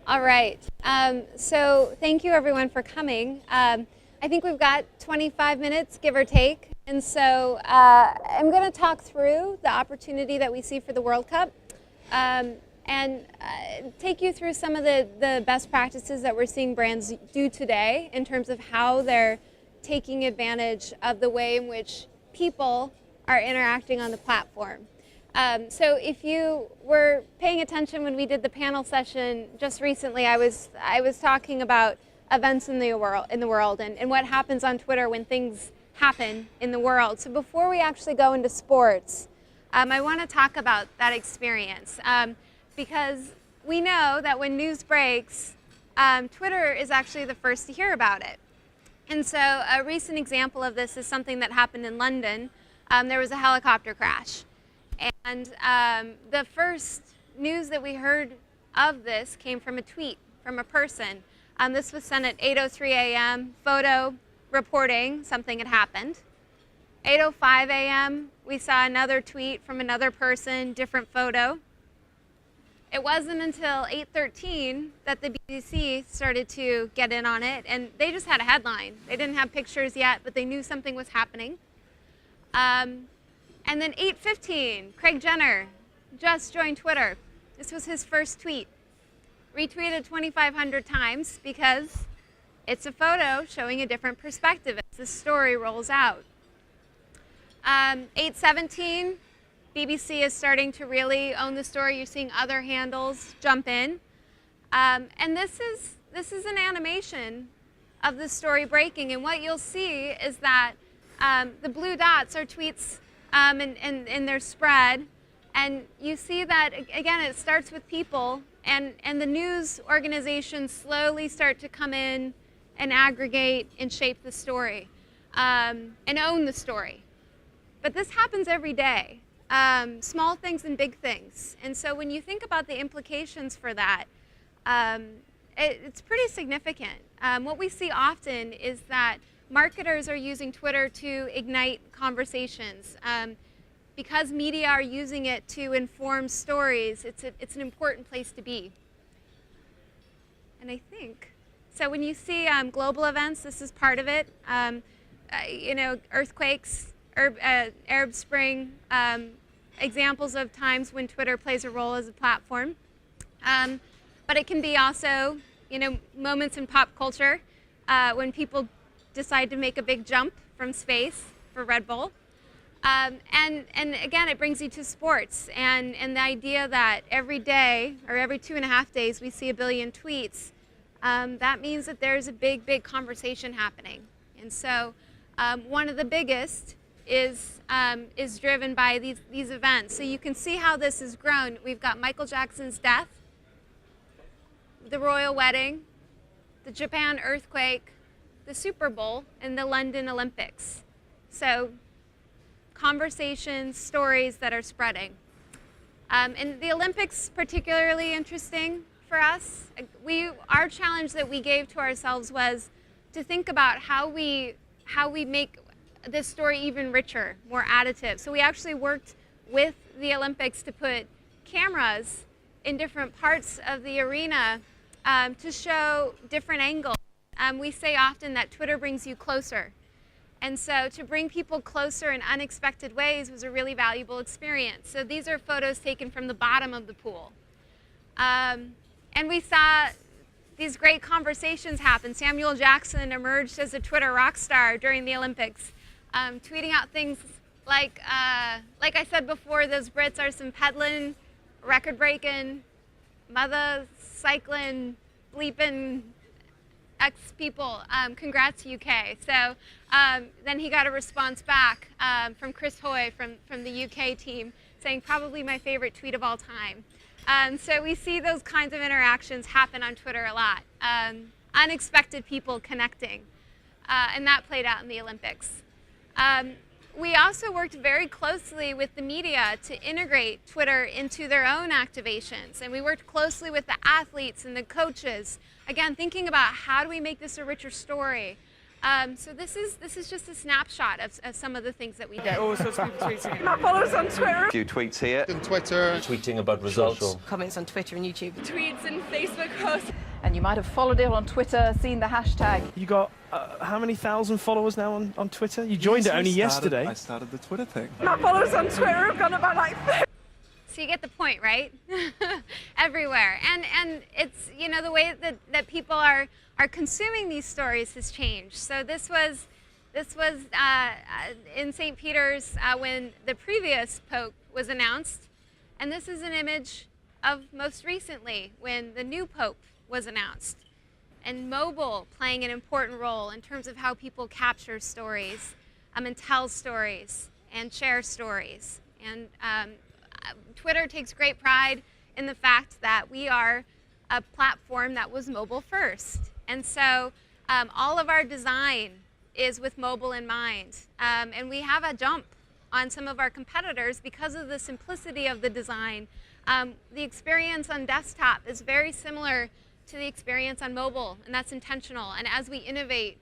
All right. So thank you everyone for coming. I think we've got 25 minutes, give or take. And so I'm going to talk through the opportunity that we see for the World Cup and take you through some of the best practices that we're seeing brands do today in terms of how they're taking advantage of the way in which people are interacting on the platform. So if you were paying attention when we did the panel session just recently, I was talking about events in the world and what happens on Twitter when things happen in the world. So before we actually go into sports, I want to talk about that experience because we know that when news breaks, Twitter is actually the first to hear about it. And so a recent example of this is something that happened in London. There was a helicopter crash. And the first news that we heard of this came from a tweet from a person. This was sent at 8:03 a.m., photo reporting something had happened. 8:05 a.m., we saw another tweet from another person, different photo. It wasn't until 8:13 that the BBC started to get in on it, and they just had a headline. They didn't have pictures yet, but they knew something was happening. And then 8:15, Craig Jenner just joined Twitter. This was his first tweet. Retweeted 2,500 times because it's a photo showing a different perspective as the story rolls out. 8:17, BBC is starting to really own the story. You're seeing other handles jump in. And this is an animation of the story breaking. And what you'll see is that the blue dots are tweets and they're spread. And you see that, again, it starts with people, and the news organizations slowly start to come in and aggregate and shape the story and own the story. But this happens every day, small things and big things. And so when you think about the implications for that, it's pretty significant. What we see often is that marketers are using Twitter to ignite conversations. Because media are using it to inform stories, it's an important place to be. And I think, so when you see global events, this is part of it. Earthquakes, Arab Spring, examples of times when Twitter plays a role as a platform. But it can be also, moments in pop culture when people decide to make a big jump from space for Red Bull. And again, it brings you to sports and the idea that every day or every 2.5 days we see 1 billion tweets. That means that there's a big conversation happening. And so one of the biggest is driven by these events. So you can see how this has grown. We've got Michael Jackson's death, the royal wedding, the Japan earthquake, the Super Bowl, and the London Olympics. So conversations, stories that are spreading. And the Olympics particularly interesting for us. Our challenge that we gave to ourselves was to think about how we make this story even richer, more additive. So we actually worked with the Olympics to put cameras in different parts of the arena to show different angles. We say often that Twitter brings you closer. And so to bring people closer in unexpected ways was a really valuable experience. So these are photos taken from the bottom of the pool. And we saw these great conversations happen. Samuel Jackson emerged as a Twitter rock star during the Olympics, tweeting out things like I said before, those Brits are some peddling, record-breaking, mother cycling, bleeping, ex-people, congrats UK. So then he got a response back from Chris Hoy from the UK team saying probably my favorite tweet of all time. So we see those kinds of interactions happen on Twitter a lot. Unexpected people connecting. And that played out in the Olympics. We also worked very closely with the media to integrate Twitter into their own activations. And we worked closely with the athletes and the coaches. Again, thinking about how do we make this a richer story? So this is just a snapshot of some of the things that we do. All sorts of people tweeting. My followers on Twitter. A few tweets here. On Twitter. Tweeting about results. Comments on Twitter and YouTube. Tweets and Facebook posts. And you might have followed it on Twitter, seen the hashtag. You got how many thousand followers now on Twitter? You joined it only yesterday. I started the Twitter thing. My followers on Twitter have gone about like 50. So you get the point, right? Everywhere. And it's, you know, the way that people are consuming these stories has changed. So this was in St. Peter's when the previous Pope was announced. And this is an image of most recently when the new Pope was announced. And mobile playing an important role in terms of how people capture stories and tell stories and share stories. And Twitter takes great pride in the fact that we are a platform that was mobile first. And so all of our design is with mobile in mind. And we have a jump on some of our competitors because of the simplicity of the design. The experience on desktop is very similar to the experience on mobile, and that's intentional. And as we innovate,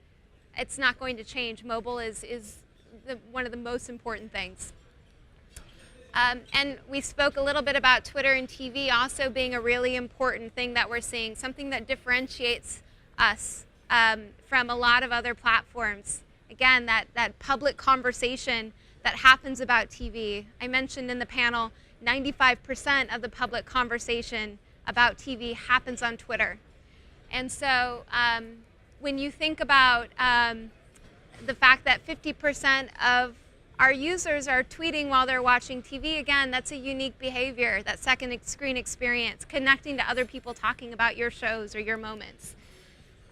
it's not going to change. Mobile is one of the most important things. And we spoke a little bit about Twitter and TV also being a really important thing that we're seeing, something that differentiates us from a lot of other platforms. Again, that public conversation that happens about TV. I mentioned in the panel, 95% of the public conversation about TV happens on Twitter. And so when you think about the fact that 50% of our users are tweeting while they're watching TV, again, that's a unique behavior, that second screen experience, connecting to other people talking about your shows or your moments.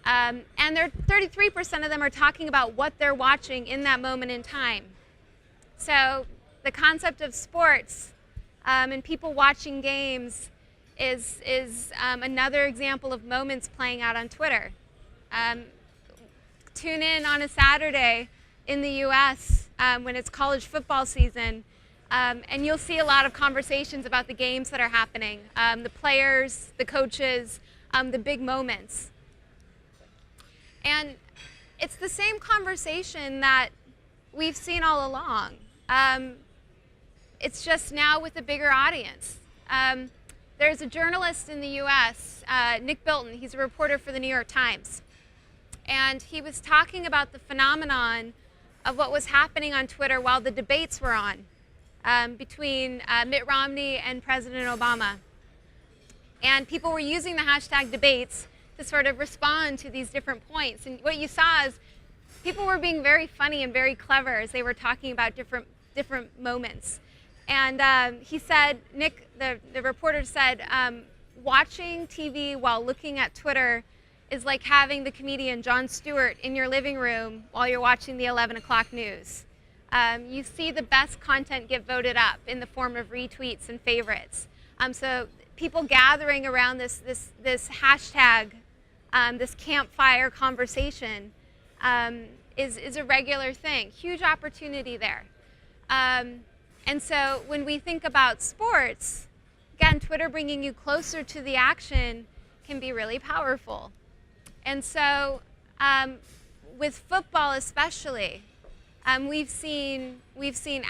And 33% of them are talking about what they're watching in that moment in time. So the concept of sports and people watching games is another example of moments playing out on Twitter. Tune in on a Saturday in the US when it's college football season, and you'll see a lot of conversations about the games that are happening, the players, the coaches, the big moments. And it's the same conversation that we've seen all along. It's just now with a bigger audience. There's a journalist in the US, Nick Bilton, he's a reporter for the New York Times. And he was talking about the phenomenon of what was happening on Twitter while the debates were on between Mitt Romney and President Obama. And people were using the hashtag debates to sort of respond to these different points. And what you saw is people were being very funny and very clever as they were talking about different moments. And he said, Nick, the reporter said, watching TV while looking at Twitter is like having the comedian Jon Stewart in your living room while you're watching the 11 o'clock news. You see the best content get voted up in the form of retweets and favorites. So people gathering around this hashtag, this campfire conversation is a regular thing. Huge opportunity there. And so when we think about sports, again, Twitter bringing you closer to the action can be really powerful. And so with football especially, we've seen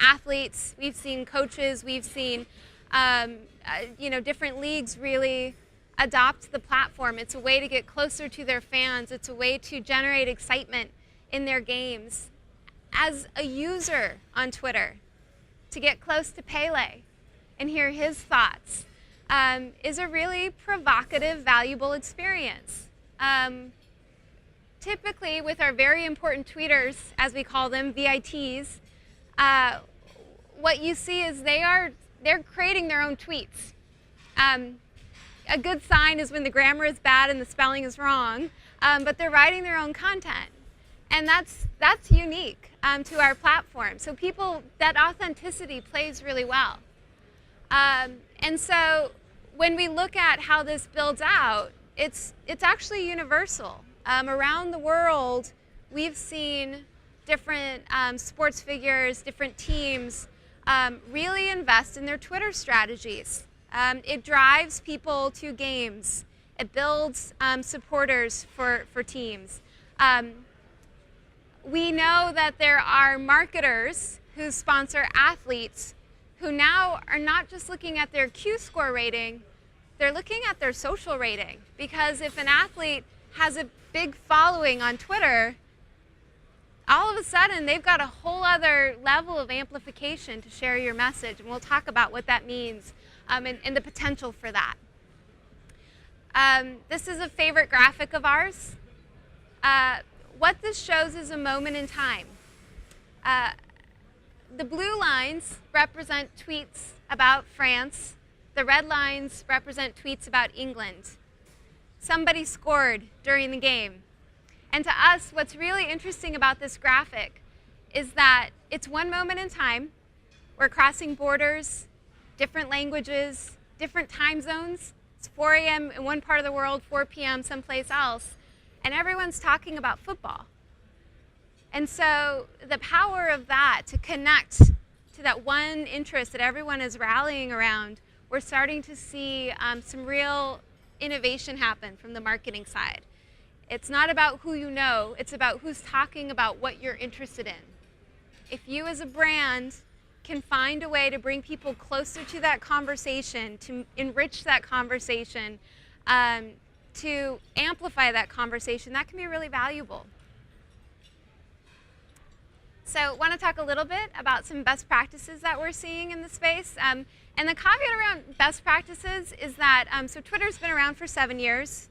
athletes, we've seen coaches, we've seen different leagues really adopt the platform. It's a way to get closer to their fans. It's a way to generate excitement in their games. As a user on Twitter, to get close to Pele and hear his thoughts is a really provocative, valuable experience. Typically, with our very important tweeters, as we call them, VITs, what you see is they're creating their own tweets. A good sign is when the grammar is bad and the spelling is wrong, but they're writing their own content. And that's unique to our platform. So that authenticity plays really well. And so when we look at how this builds out, it's actually universal. Around the world, we've seen different sports figures, different teams really invest in their Twitter strategies. It drives people to games. It builds supporters for teams. we know that there are marketers who sponsor athletes who now are not just looking at their Q-score rating, they're looking at their social rating. Because if an athlete has a big following on Twitter, all of a sudden they've got a whole other level of amplification to share your message. And we'll talk about what that means and the potential for that. This is a favorite graphic of ours. What this shows is a moment in time. The blue lines represent tweets about France. The red lines represent tweets about England. Somebody scored during the game. And to us, what's really interesting about this graphic is that it's one moment in time. We're crossing borders, different languages, different time zones. It's 4 a.m. in one part of the world, 4 p.m. someplace else, and everyone's talking about football. And so the power of that to connect to that one interest that everyone is rallying around, we're starting to see some real innovation happen from the marketing side. It's not about who you know, it's about who's talking about what you're interested in. If you as a brand can find a way to bring people closer to that conversation, to enrich that conversation, to amplify that conversation, that can be really valuable. So I want to talk a little bit about some best practices that we're seeing in the space. And the caveat around best practices is that, so Twitter's been around for 7 years.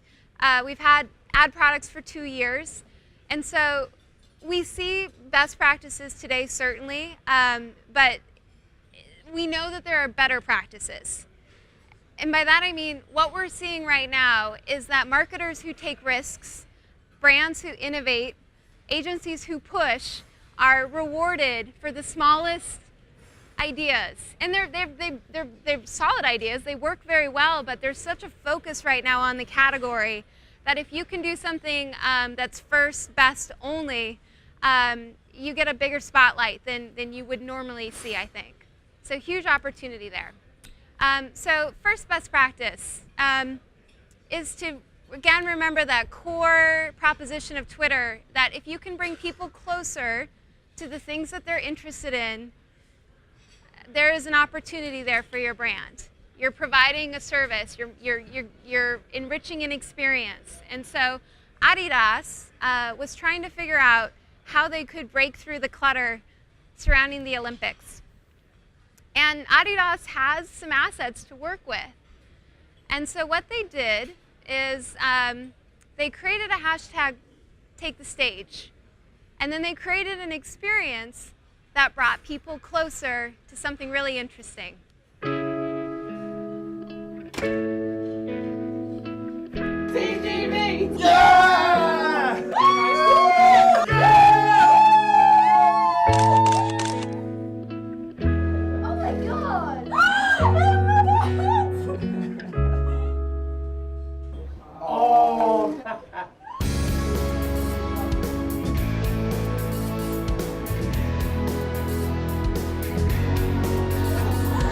We've had ad products for 2 years. And so we see best practices today, certainly, but we know that there are better practices. And by that I mean, what we're seeing right now is that marketers who take risks, brands who innovate, agencies who push, are rewarded for the smallest ideas. And they're solid ideas, they work very well, but there's such a focus right now on the category that if you can do something that's first, best only, you get a bigger spotlight than you would normally see, I think. So huge opportunity there. So first best practice is to, again, remember that core proposition of Twitter, that if you can bring people closer to the things that they're interested in, there is an opportunity there for your brand. You're providing a service, you're enriching an experience. And so Adidas was trying to figure out how they could break through the clutter surrounding the Olympics. And Adidas has some assets to work with. And so what they did is they created a hashtag, Take the Stage. And then they created an experience that brought people closer to something really interesting. TGV! Yeah! Oh my god! Oh!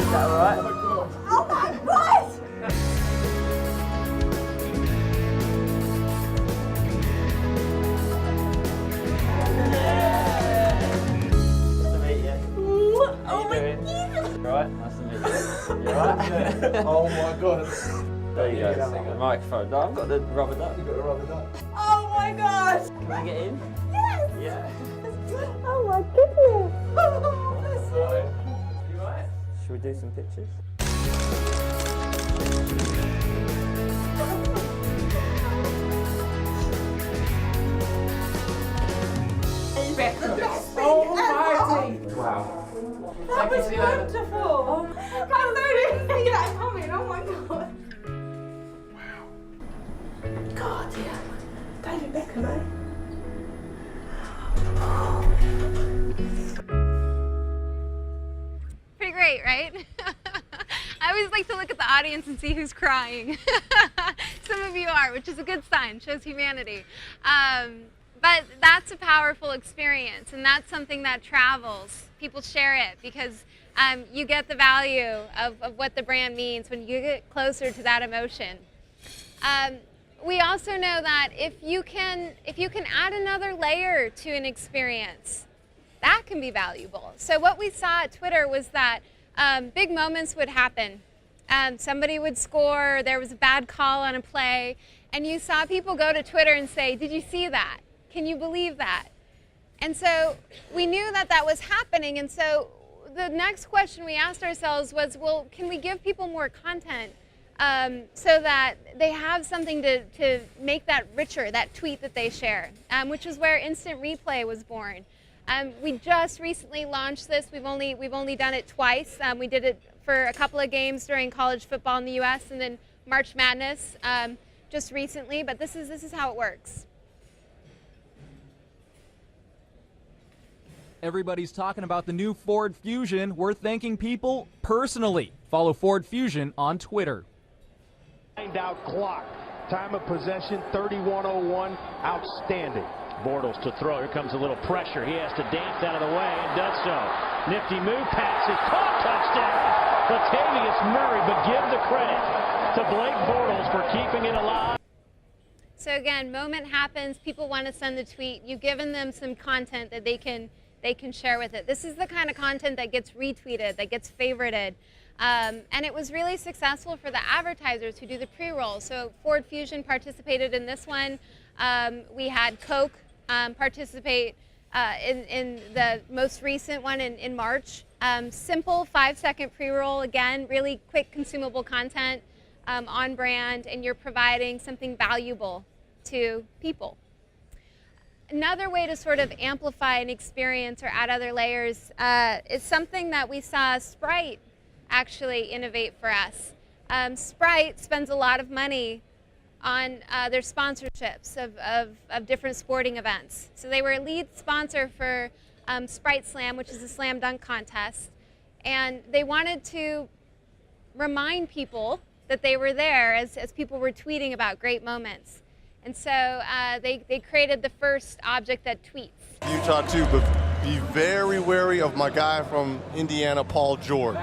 Is that alright? Oh my god! Right, nice to meet you. You alright? Oh my god. There you go. The microphone. No, I've got the rubber duck. You've got a rubber duck. Oh my god! Can I get in? Yes! Yeah. Oh my goodness! You alright? Should we do some pictures? Oh my! Wow. That was wonderful! Oh my god! I didn't see that coming! Oh my god! Wow. God, yeah. David Beckham, eh? Pretty great, right? I always like to look at the audience and see who's crying. Some of you are, which is a good sign, shows humanity. But that's a powerful experience, and that's something that travels. People share it because you get the value of what the brand means when you get closer to that emotion. we also know that if you can add another layer to an experience, that can be valuable. So what we saw at Twitter was that big moments would happen. Somebody would score, there was a bad call on a play, and you saw people go to Twitter and say, "Did you see that? Can you believe that?" And so we knew that that was happening, and so the next question we asked ourselves was, well, can we give people more content so that they have something to make that richer, that tweet that they share, which is where instant replay was born. We just recently launched this. We've only done it twice. We did it for a couple of games during college football in the U.S. and then March Madness just recently. But this is how it works. Everybody's talking about the new Ford Fusion. We're thanking people personally. Follow Ford Fusion on Twitter. Out clock. Time of possession 31:01. Outstanding. Bortles to throw. Here comes a little pressure. He has to dance out of the way and does so. Nifty move, pass is caught, touchdown. Latavius Murray, but give the credit to Blake Bortles for keeping it alive. So again, moment happens. People want to send the tweet. You've given them some content that they can share with it. This is the kind of content that gets retweeted, that gets favorited. And it was really successful for the advertisers who do the pre-roll. So Ford Fusion participated in this one. We had Coke participate in the most recent one in March. Simple 5-second pre-roll, again, really quick consumable content on brand, and you're providing something valuable to people. Another way to sort of amplify an experience or add other layers is something that we saw Sprite actually innovate for us. Sprite spends a lot of money on their sponsorships of different sporting events. So they were a lead sponsor for Sprite Slam, which is a slam dunk contest. And they wanted to remind people that they were there as people were tweeting about great moments. And so they created the first object that tweets. Utah too, but be very wary of my guy from Indiana, Paul George.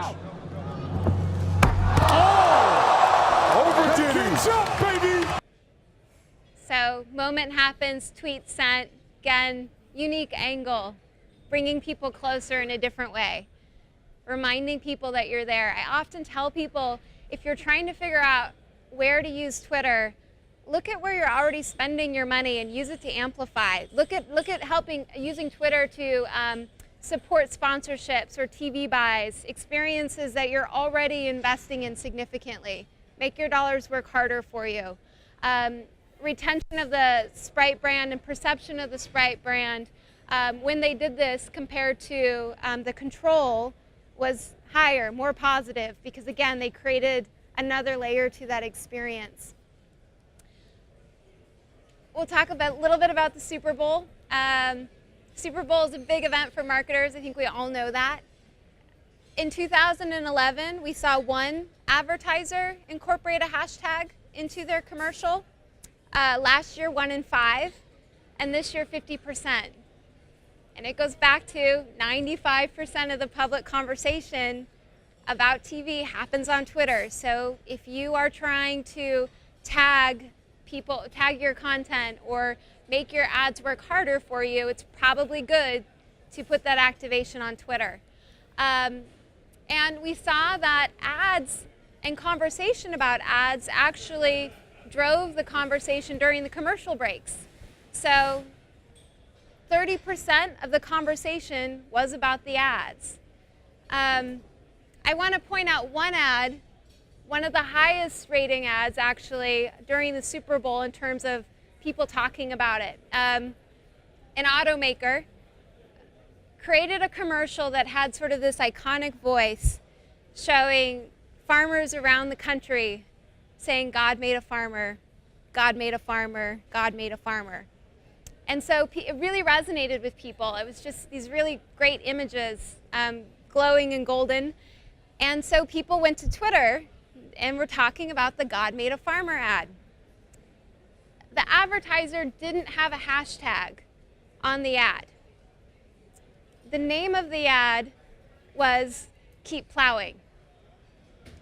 Overdid him, baby! So moment happens, tweet sent, again, unique angle, bringing people closer in a different way, reminding people that you're there. I often tell people, if you're trying to figure out where to use Twitter, look at where you're already spending your money and use it to amplify. Look at using Twitter to support sponsorships or TV buys, experiences that you're already investing in significantly. Make your dollars work harder for you. Retention of the Sprite brand and perception of the Sprite brand, when they did this compared to the control, was higher, more positive, because again, they created another layer to that experience. We'll talk a little bit about the Super Bowl. Super Bowl is a big event for marketers. I think we all know that. In 2011, we saw one advertiser incorporate a hashtag into their commercial. Last year, 1 in 5, and this year, 50%. And it goes back to 95% of the public conversation about TV happens on Twitter. So if you are trying to tag people, tag your content, or make your ads work harder for you, it's probably good to put that activation on Twitter. And we saw that ads and conversation about ads actually drove the conversation during the commercial breaks. So 30% of the conversation was about the ads. I want to point out one ad, one of the highest rating ads actually during the Super Bowl in terms of people talking about it. An automaker created a commercial that had sort of this iconic voice showing farmers around the country saying, "God made a farmer, God made a farmer, God made a farmer." And so it really resonated with people. It was just these really great images, glowing and golden. And so people went to Twitter and were talking about the God made a farmer ad. The advertiser didn't have a hashtag on the ad. The name of the ad was "Keep Plowing."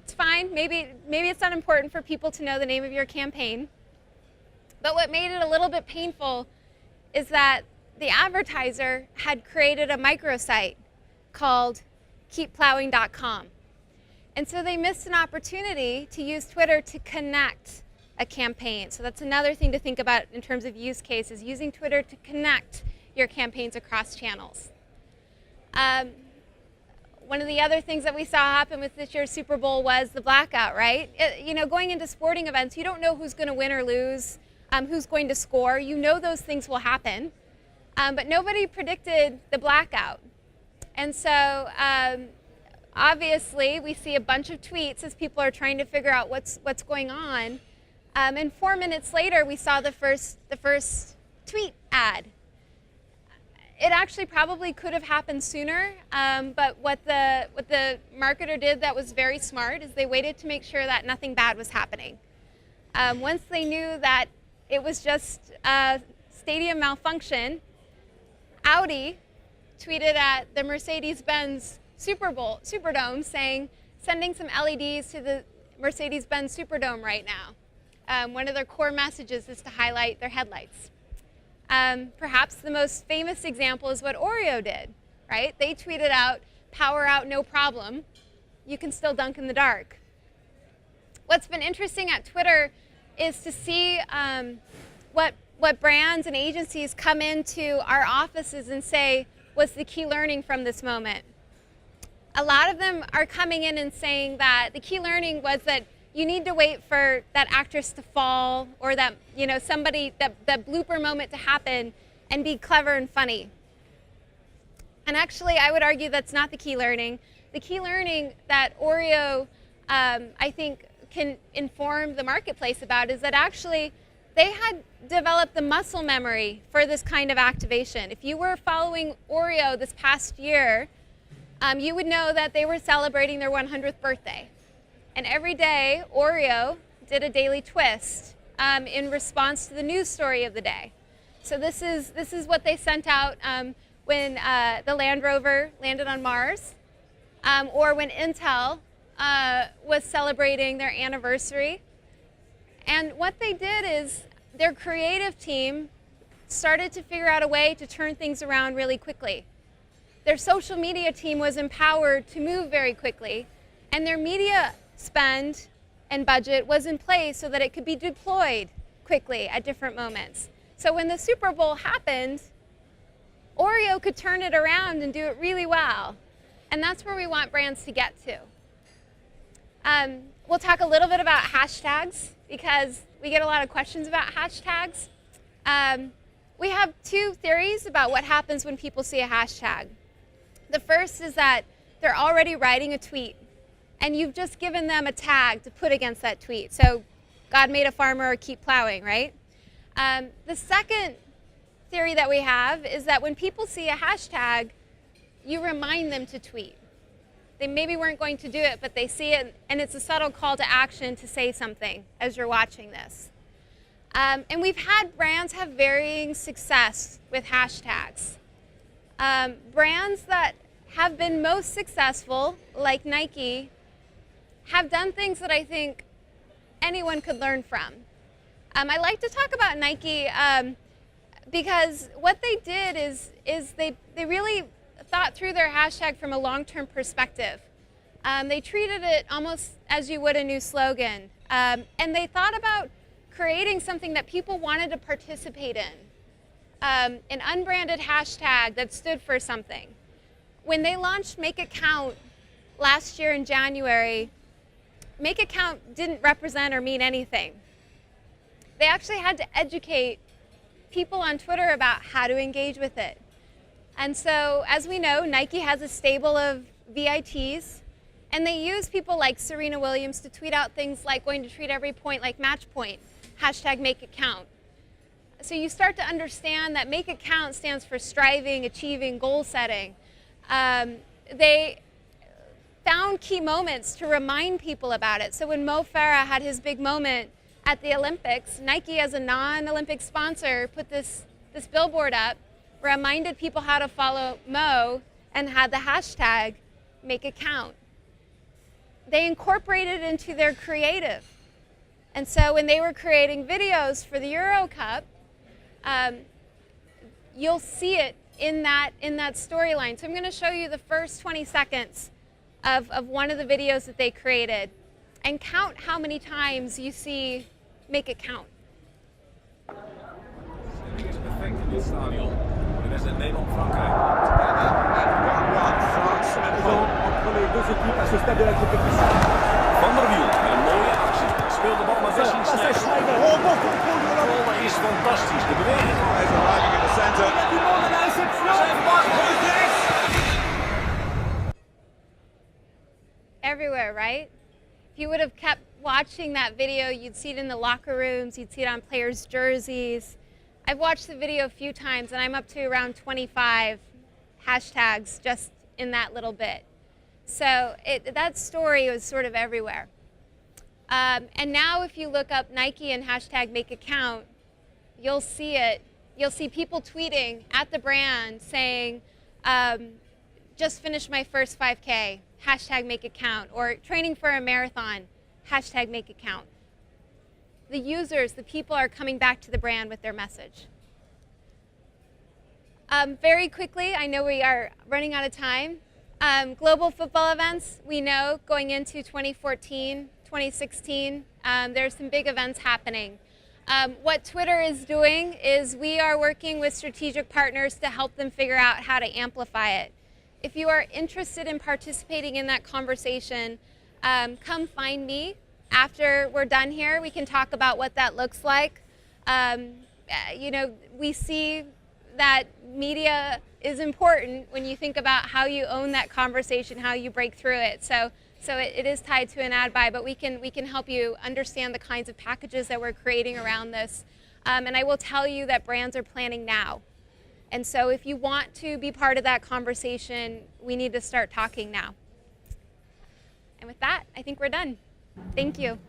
It's fine, maybe it's not important for people to know the name of your campaign, But what made it a little bit painful is that the advertiser had created a microsite called keepplowing.com. And so they missed an opportunity to use Twitter to connect a campaign. So that's another thing to think about in terms of use cases, using Twitter to connect your campaigns across channels. One of the other things that we saw happen with this year's Super Bowl was the blackout, right? Going into sporting events, you don't know who's going to win or lose, who's going to score. You know those things will happen, but nobody predicted the blackout. And so obviously we see a bunch of tweets as people are trying to figure out what's going on. And 4 minutes later, we saw the first tweet ad. It actually probably could have happened sooner, but what the marketer did that was very smart is they waited to make sure that nothing bad was happening. Once they knew that it was just a stadium malfunction, Audi tweeted at the Mercedes-Benz Superdome saying, sending some LEDs to the Mercedes-Benz Superdome right now. One of their core messages is to highlight their headlights. Perhaps the most famous example is what Oreo did, right? They tweeted out, power out, no problem. You can still dunk in the dark. What's been interesting at Twitter is to see what brands and agencies come into our offices and say, what's the key learning from this moment? A lot of them are coming in and saying that the key learning was that you need to wait for that actress to fall or that, that blooper moment to happen and be clever and funny. And actually, I would argue that's not the key learning. The key learning that Oreo, I think, can inform the marketplace about is that actually they had developed the muscle memory for this kind of activation. If you were following Oreo this past year, you would know that they were celebrating their 100th birthday. And every day, Oreo did a daily twist in response to the news story of the day. So this is what they sent out when the Land Rover landed on Mars, or when Intel was celebrating their anniversary. And what they did is their creative team started to figure out a way to turn things around really quickly. Their social media team was empowered to move very quickly, and their media spend and budget was in place so that it could be deployed quickly at different moments. So when the Super Bowl happened, Oreo could turn it around and do it really well. And that's where we want brands to get to. We'll talk a little bit about hashtags because we get a lot of questions about hashtags. We have two theories about what happens when people see a hashtag. The first is that they're already writing a tweet and you've just given them a tag to put against that tweet. So God made a farmer or keep plowing, right? The second theory that we have is that when people see a hashtag, you remind them to tweet. They maybe weren't going to do it, but they see it, and it's a subtle call to action to say something as you're watching this. And we've had brands have varying success with hashtags. Brands that have been most successful, like Nike, have done things that I think anyone could learn from. I like to talk about Nike because what they did is they really thought through their hashtag from a long-term perspective. They treated it almost as you would a new slogan. And they thought about creating something that people wanted to participate in, an unbranded hashtag that stood for something. When they launched Make It Count last year in January, Make It Count didn't represent or mean anything. They actually had to educate people on Twitter about how to engage with it. And so, as we know, Nike has a stable of VITs, and they use people like Serena Williams to tweet out things like going to treat every point like match point, hashtag Make It Count. So you start to understand that Make It Count stands for striving, achieving, goal setting. They found key moments to remind people about it. So when Mo Farah had his big moment at the Olympics, Nike as a non-Olympic sponsor put this billboard up, reminded people how to follow Mo, and had the hashtag Make It Count. They incorporated it into their creative. And so when they were creating videos for the Euro Cup, you'll see it in that storyline. So I'm going to show you the first 20 seconds of one of the videos that they created, and count how many times you see make it count. Van der Wiel met een mooie actie. Speelt de bal maar best niet slecht. Controle is fantastisch. De beweging. Hij is arriving in the center. Everywhere, right? If you would have kept watching that video, you'd see it in the locker rooms, you'd see it on players' jerseys. I've watched the video a few times, and I'm up to around 25 hashtags just in that little bit. So that story was sort of everywhere. And now if you look up Nike and hashtag make it count, you'll see it. You'll see people tweeting at the brand saying, just finished my first 5K, hashtag make it count, or training for a marathon, hashtag make it count. The users, the people are coming back to the brand with their message. Very quickly, I know we are running out of time. Global football events, we know going into 2014, 2016, there's some big events happening. What Twitter is doing is we are working with strategic partners to help them figure out how to amplify it. If you are interested in participating in that conversation, come find me after we're done here. We can talk about what that looks like. You know, we see that media is important when you think about how you own that conversation, how you break through it. So it is tied to an ad buy, but we can help you understand the kinds of packages that we're creating around this. And I will tell you that brands are planning now. And so if you want to be part of that conversation, we need to start talking now. And with that, I think we're done. Thank you.